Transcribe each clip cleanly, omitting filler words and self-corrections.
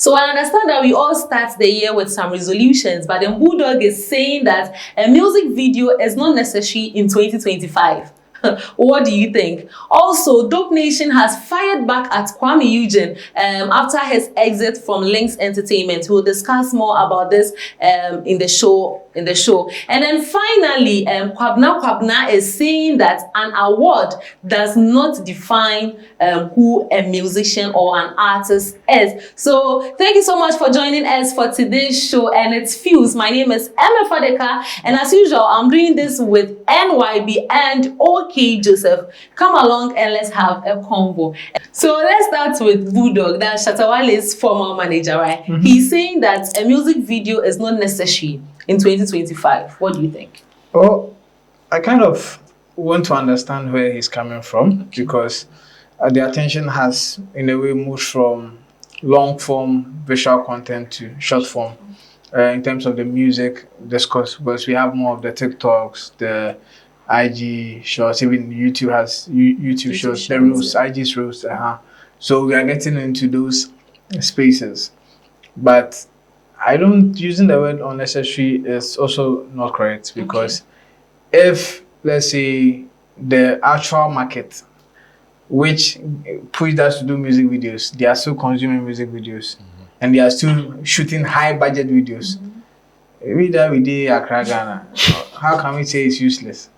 So I understand that we all start the year with some resolutions, but then BullGod is saying that a music video is not necessary in 2025. What do you think? Also, DopeNation has fired back at Kuami Eugene after his exit from Lynx Entertainment. We'll discuss more about this in the show. And then finally, Kwabna is saying that an award does not define who a musician or an artist is. So thank you so much for joining us for today's show, and it's Fuse. My name is Emma Fadeka, and as usual, I'm doing this with NYB and OK Joseph. Come along and let's have a convo. So let's start with BullGod, that's Shatta Wale's former manager, right? He's saying that a music video is not necessary in 2025. What do you think? Well, I kind of want to understand where he's coming from, because the attention has, in a way, moved from long form visual content to short form in terms of the music discourse, because we have more of the TikToks, the IG shorts, even YouTube has YouTube shorts, the reels, IG's reels. So we are getting into those spaces, but I don't, using the word unnecessary is also not correct, because if, let's say, the actual market which pushed us to do music videos, they are still consuming music videos and they are still shooting high budget videos. How can we say it's useless?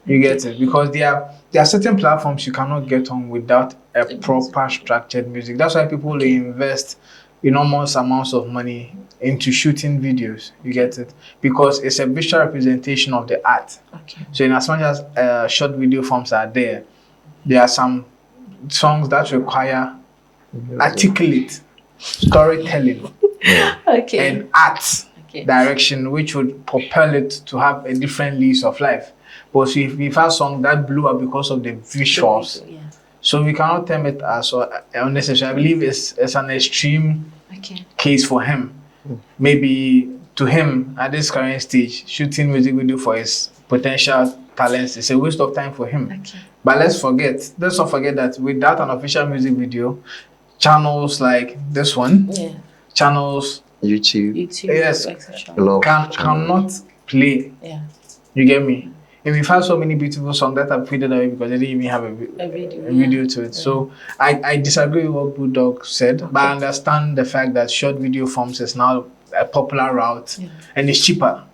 You get it? Because there are certain platforms you cannot get on without a proper structured music. That's why people invest enormous amounts of money into shooting videos. You get it? Because it's a visual representation of the art. So in as much as short video forms are there are some songs that require articulate storytelling and art direction, which would propel it to have a different lease of life. But so if we've had songs that blew up because of the visuals, so we cannot term it as unnecessary. I believe it's an extreme case for him. Maybe to him at this current stage, shooting music video for his potential talents is a waste of time for him. But let's not forget that without an official music video, channels like this one, channels YouTube, yes, cannot play. You get me? And we've had so many beautiful songs that have faded away because they didn't even have a video to it. So I disagree with what BullGod said, but I understand the fact that short video forms is now a popular route and it's cheaper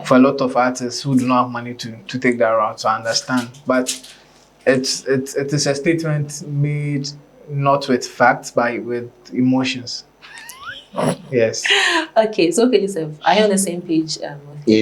for a lot of artists who do not have money to take that route. So I understand, but it is a statement made not with facts, but with emotions. Yes. Okay, so Joseph, are you on the same page?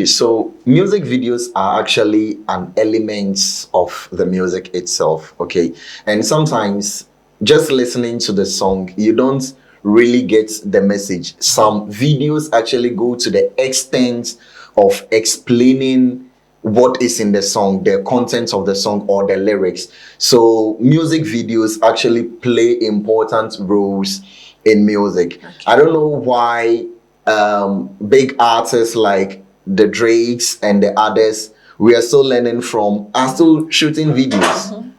So music videos are actually an element of the music itself, okay? And sometimes just listening to the song, you don't really get the message. Some videos actually go to the extent of explaining what is in the song, the content of the song or the lyrics. So music videos actually play important roles in music. I don't know why big artists like the Drakes and the others we are still learning from are still shooting videos.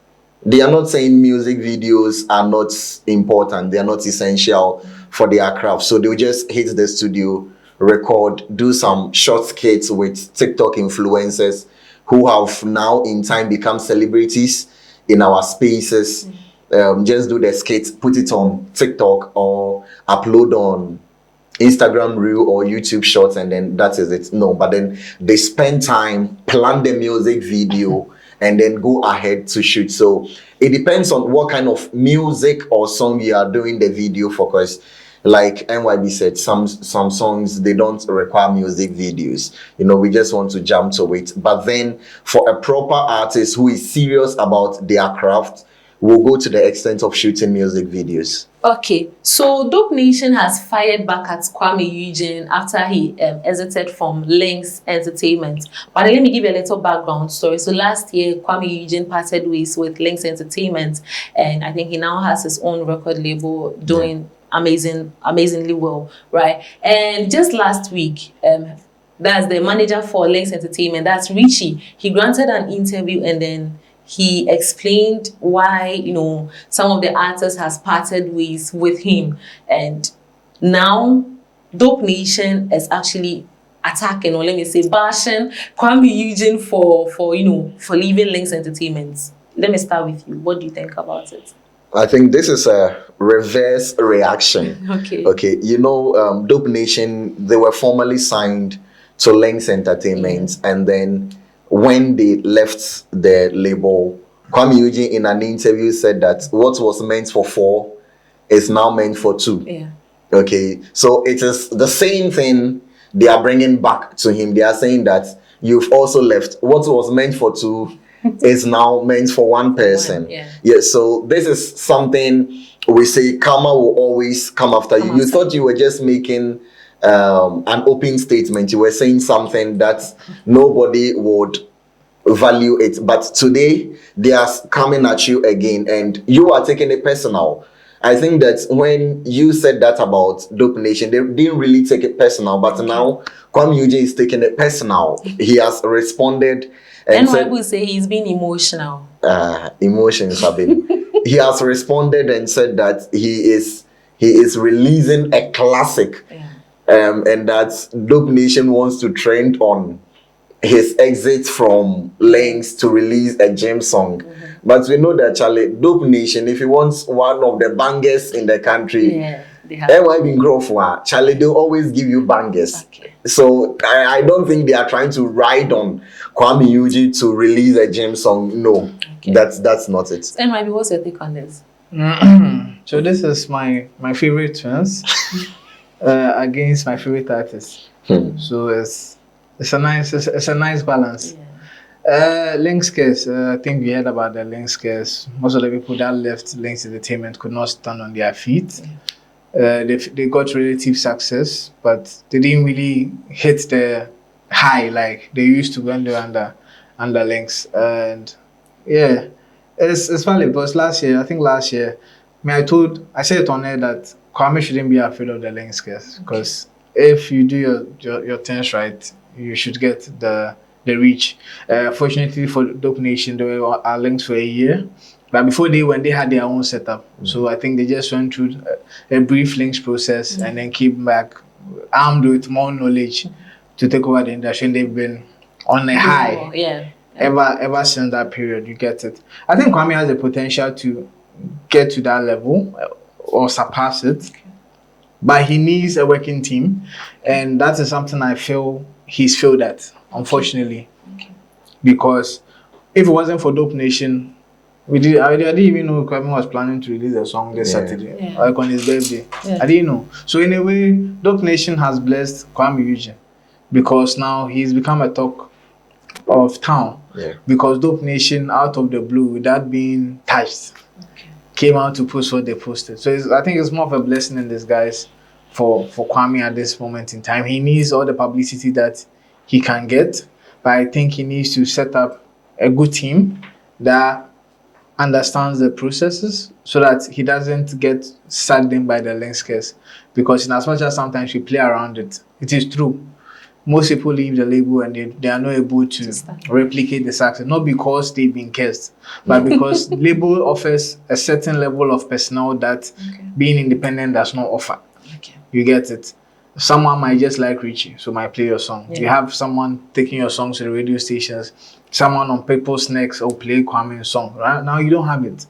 They are not saying music videos are not important, they are not essential for their craft. So they'll just hit the studio, record, do some short skits with TikTok influencers who have now in time become celebrities in our spaces. Just do the skits, put it on TikTok or upload on Instagram Reel or YouTube Shorts, and then that is it. No, but then they spend time, plan the music video, and then go ahead to shoot. So it depends on what kind of music or song you are doing the video for, because like NYB said, some songs, they don't require music videos. You know, we just want to jump to it. But then for a proper artist who is serious about their craft, will go to the extent of shooting music videos. Okay, so DopeNation has fired back at Kuami Eugene after he exited from Lynx Entertainment. But let me give you a little background story. So last year, Kuami Eugene parted ways with Lynx Entertainment, and I think he now has his own record label doing amazingly well, right? And just last week, that's the manager for Lynx Entertainment, that's Richie. He granted an interview and then he explained why, you know, some of the artists has parted ways with him. And now DopeNation is actually attacking, or let me say bashing Kuami Eugene for leaving Lynx Entertainment. Let me start with you. What do you think about it? I think this is a reverse reaction. Okay. Okay. DopeNation, they were formally signed to Lynx Entertainment, and then when they left the label, Kuami Eugene in an interview said that what was meant for 4 is now meant for 2. Yeah. Okay. So it is the same thing they are bringing back to him. They are saying that you've also left. What was meant for 2 is now meant for 1 person. Yeah. So this is something we say karma will always come after you. You thought you were just making an open statement. You were saying something that nobody would value it. But today they are coming at you again, and you are taking it personal. I think that when you said that about DopeNation, they didn't really take it personal, but now Kuami Eugene is taking it personal. He has responded and said, people say he's been emotional. Emotions have been. He has responded and said that he is releasing a classic, and that DopeNation wants to trend on his exit from Lynx to release a gem song. But we know that DopeNation, if he wants one of the bangers in the country, Charlie, they'll always give you bangers. Okay. So I don't think they are trying to ride on Kuami Eugene to release a gem song. No, that's not it. And maybe what's your take on this? So this is my favorite twins against my favorite artist. So it's a nice balance. Lynx Curse, I think we heard about the Lynx Curse. Most of the people that left Lynx Entertainment could not stand on their feet. They got relative success, but they didn't really hit the high like they used to when they were under Lynx. And yeah, it's funny because last year, I said it on air that Kuami shouldn't be afraid of the Lynx Curse, because if you do your things right, you should get the reach. Fortunately for DopeNation, they were at Lynx for a year, but before they went, they had their own setup. So I think they just went through a brief Lynx process and then came back armed with more knowledge to take over the industry. And they've been on a high ever since that period. You get it. I think Kuami has the potential to get to that level or surpass it, but he needs a working team, and that is something I feel he's failed at, unfortunately. Because if it wasn't for DopeNation, I didn't even know Kuami was planning to release a song this Saturday, like on his birthday. I didn't know. So in a way, DopeNation has blessed Kuami Eugene, because now he's become a talk of town. Because DopeNation, out of the blue, without being touched, came out to post what they posted. So I think it's more of a blessing in disguise for Kuami at this moment in time. He needs all the publicity that he can get, but I think he needs to set up a good team that understands the processes so that he doesn't get sucked in by the Lynx Curse. Because in as much as sometimes we play around it, it is true. Most people leave the label and they are not able to replicate the success, not because they've been cursed, but because the label offers a certain level of personnel that being independent does not offer. You get it. Someone might just like Richie, so might play your song. You have someone taking your songs to the radio stations, someone on people's necks or play Kuami's song. Right now you don't have it.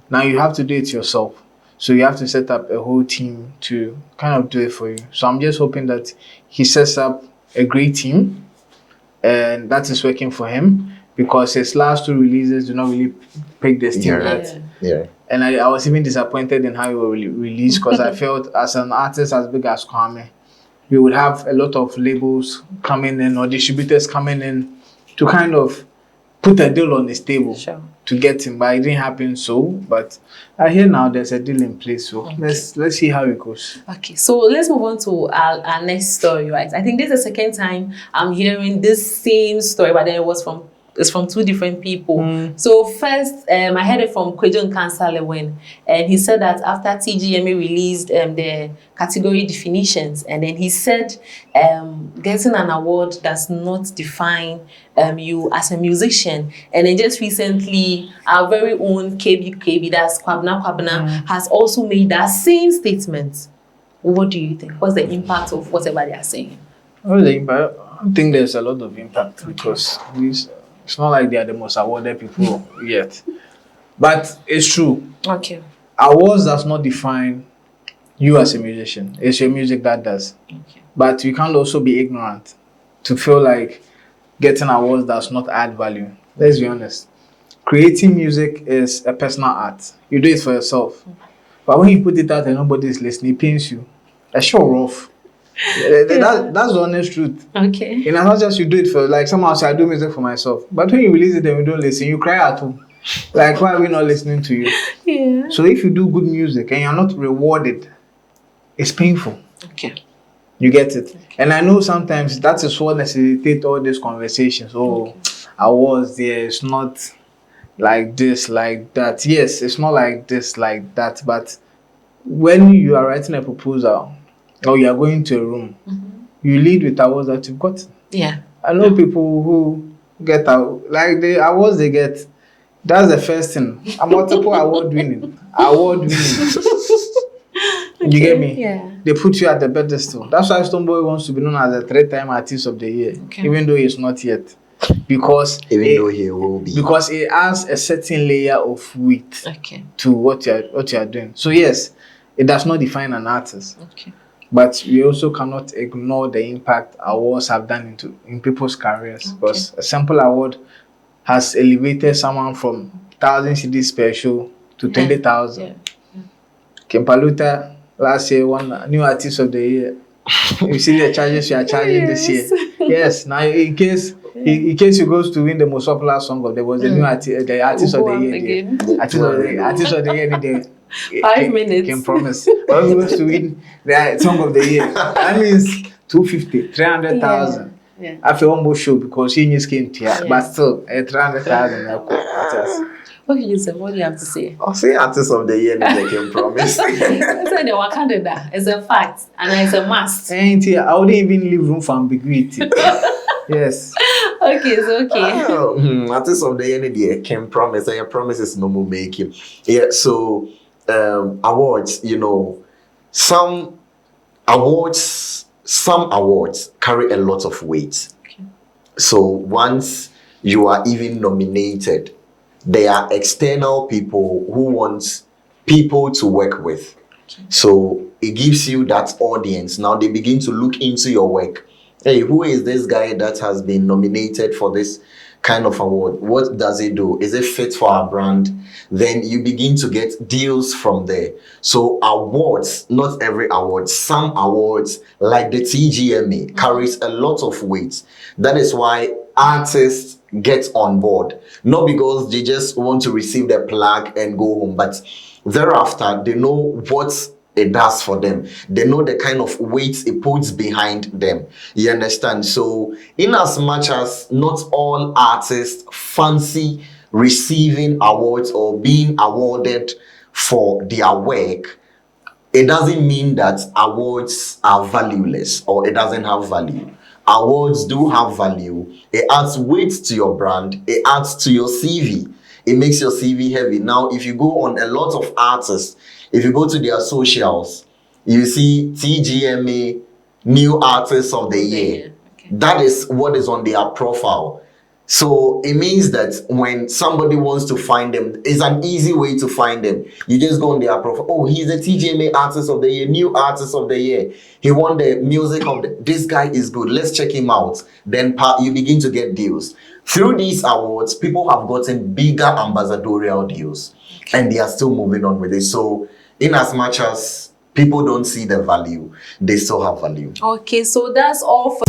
Now you have to do it yourself. So you have to set up a whole team to kind of do it for you. So I'm just hoping that he sets up a great team, and that is working for him, because his last 2 releases do not really pick this team yet. And I was even disappointed in how he was released, because I felt as an artist as big as Kuami, we would have a lot of labels coming in or distributors coming in to kind of put a deal on his table to get him, but it didn't happen so. But I hear now there's a deal in place, so let's see how it goes. Okay, so let's move on to our next story, right? I think this is the second time I'm hearing this same story, but then it's from 2 different people. So first, I heard it from Kwejon Kansalewin, and he said that after TGMA released the category definitions, and then he said getting an award does not define you as a musician. And then just recently, our very own KB, that's Kwabna, has also made that same statement. What do you think? What's the impact of whatever they are saying? Well, the impact, I don't think there's a lot of impact because it's not like they are the most awarded people yet. But it's true. Okay. Awards does not define you as a musician. It's your music that does. Okay. But you can't also be ignorant to feel like getting awards does not add value. Let's be honest. Creating music is a personal art. You do it for yourself. But when you put it out and nobody is listening, it pains you. That's sure rough. That's the honest truth. Okay. In as much as you do it for, like someone say, I do music for myself. But when you release it and you don't listen, you cry at home. Like, why are we not listening to you? Yeah. So if you do good music and you're not rewarded, it's painful. Okay. You get it? And I know sometimes that is what necessitates all these conversations. Oh, I was there. It's not like this, like that. Yes, it's not like this, like that. But when you are writing a proposal or you are going to a room, you lead with awards that you've got. Yeah. I know people who get out, like the awards they get. That's the first thing. A multiple award winning. You get me? Yeah. They put you at the pedestal. That's why Stonebwoy wants to be known as a 3-time artist of the year, even though he's not yet. Because though he will be. Because it adds a certain layer of weight to what you are doing. So yes, it does not define an artist. Okay. But we also cannot ignore the impact awards have done in people's careers. Because a simple award has elevated someone from 1,000 CDs per show to 20,000. Yeah. Kimpaluta last year won new artist of the year. You see the charges you are charging this year. Yes. Now in case he goes to win the most popular song of the was the new artist, the artist of the year. Artist of the year. 5 minutes. Can promise. When he goes to win the song of the year, that means 250, 300,000. Yeah. After one more show because he just came here, but still 300,000. Okay, listen, what do you have to say? I'll say artist of the year, they can promise. I said the Wakanda is a fact and it's a must. Ain't here? I wouldn't even leave room for ambiguity. Yes. Okay, it's okay. Artist of the year, they can promise. And your promise is no more making. Yeah. So awards, some awards carry a lot of weight. Okay. So once you are even nominated, there are external people who want people to work with. Okay. So it gives you that audience. Now they begin to look into your work. Hey, who is this guy that has been nominated for this kind of award? What does it do? Is it fit for our brand? Then you begin to get deals from there. So awards, not every award, some awards like the TGMA carries a lot of weight. That is why artists get on board. Not because they just want to receive their plaque and go home, but thereafter they know what it does for them. They know the kind of weight it puts behind them. You understand? So in as much as not all artists fancy receiving awards or being awarded for their work, it doesn't mean that awards are valueless or it doesn't have value. Awards do have value. It adds weight to your brand. It adds to your CV. It makes your CV heavy. Now, if you go on a lot of artists, if you go to their socials, you see TGMA, New Artist of the Year. Okay. That is what is on their profile. So it means that when somebody wants to find them, it's an easy way to find them. You just go on their profile. Oh, he's a TGMA Artist of the Year, New Artist of the Year. He won the music of this guy is good. Let's check him out. Then you begin to get deals. Through these awards, people have gotten bigger ambassadorial deals, and they are still moving on with it. So in as much as people don't see the value, they still have value. Okay, so that's all for